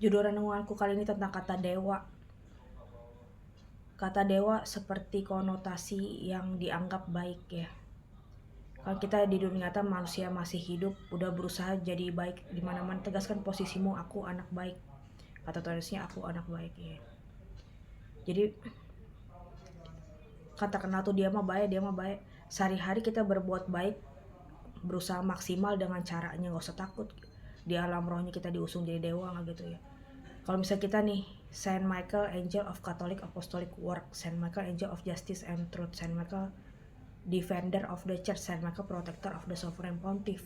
Judul renunganku kali ini tentang kata dewa. Kata dewa seperti konotasi yang dianggap baik ya. Kalau kita di dunia nyata manusia masih hidup, udah berusaha jadi baik di mana-mana, tegaskan posisimu, aku anak baik. Kata tulisnya aku anak baik ya. Jadi kata kenal tuh dia mah baik. Sehari-hari kita berbuat baik, berusaha maksimal dengan caranya, gak usah takut. Di alam rohnya kita diusung jadi dewa gitu ya. Kalau misalnya kita nih, Saint Michael, Angel of Catholic Apostolic Work, Saint Michael, Angel of Justice and Truth, Saint Michael, Defender of the Church, Saint Michael, Protector of the Sovereign Pontiff.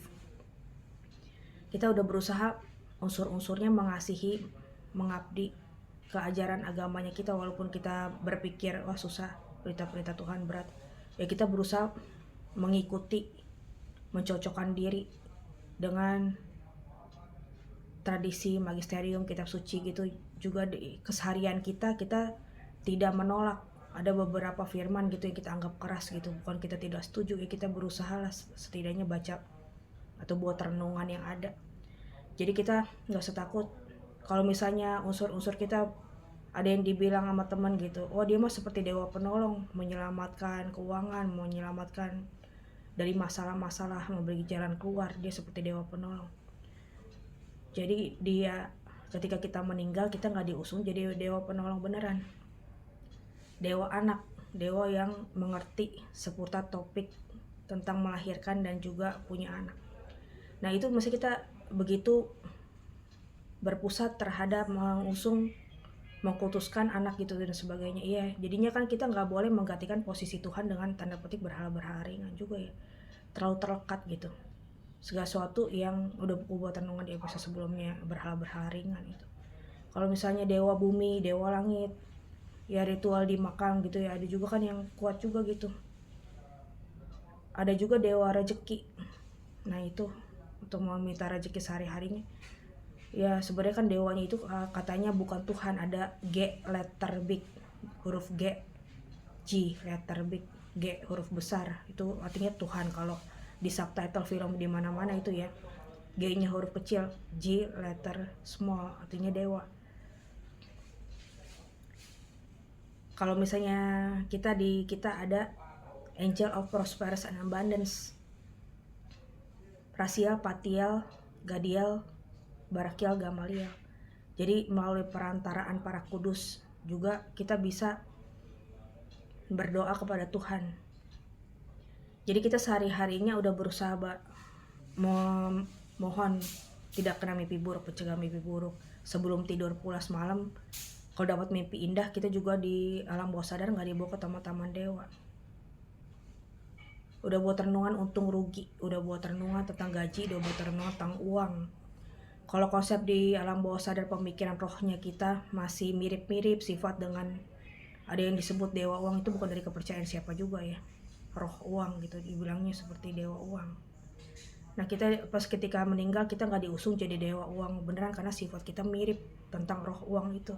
Kita udah berusaha unsur-unsurnya mengasihi, mengabdi ke ajaran agamanya kita, walaupun kita berpikir wah susah, perintah-perintah Tuhan berat. Ya kita berusaha mengikuti, mencocokkan diri dengan tradisi, magisterium, kitab suci gitu. Juga di keseharian kita tidak menolak. Ada beberapa firman gitu yang kita anggap keras gitu, bukan kita tidak setuju ya, kita berusaha lah setidaknya baca atau buat renungan yang ada. Jadi kita nggak usah takut kalau misalnya unsur-unsur kita ada yang dibilang sama teman gitu, oh dia mah seperti dewa penolong, menyelamatkan keuangan, menyelamatkan dari masalah-masalah, memberi jalan keluar, dia seperti dewa penolong. Jadi dia ketika kita meninggal, kita nggak diusung jadi dewa penolong beneran. Dewa anak, dewa yang mengerti seputar topik tentang melahirkan dan juga punya anak. Nah itu mesti kita begitu berpusat terhadap mengusung, mengkultuskan anak gitu dan sebagainya. Iya, jadinya kan kita nggak boleh menggantikan posisi Tuhan dengan tanda petik berhala-berhala ringan juga ya. Terlalu terlekat gitu. Segala sesuatu yang udah buku buat renungan di episode sebelumnya, berhala-berhala ringan itu. Kalau misalnya dewa bumi, dewa langit, ya ritual di makam gitu ya, ada juga kan yang kuat juga gitu. Ada juga dewa rezeki. Nah itu untuk meminta rezeki sehari-harinya. Ya sebenarnya kan dewanya itu katanya bukan Tuhan, ada G letter big, huruf G, G letter big, G huruf besar, itu artinya Tuhan. Kalau di subtitle film di mana-mana itu ya, G-nya huruf kecil, G letter small, artinya dewa. Kalau misalnya kita ada Angel of Prosperous and Abundance, Rasiel, Patiel, Gadiel, Barakiel, Gamaliel. Jadi melalui perantaraan para kudus juga kita bisa berdoa kepada Tuhan. Jadi kita sehari-harinya udah berusaha mohon tidak kena mimpi buruk, pencegah mimpi buruk. Sebelum tidur pula semalam, kalau dapat mimpi indah, kita juga di alam bawah sadar nggak dibawa ke taman-taman dewa. Udah buat renungan untung rugi, udah buat renungan tentang gaji, udah buat renungan tentang uang. Kalau konsep di alam bawah sadar pemikiran rohnya kita masih mirip-mirip sifat dengan ada yang disebut dewa uang, itu bukan dari kepercayaan siapa juga ya. Roh uang gitu dibilangnya seperti dewa uang. Nah kita pas ketika meninggal kita nggak diusung jadi dewa uang beneran karena sifat kita mirip tentang roh uang itu.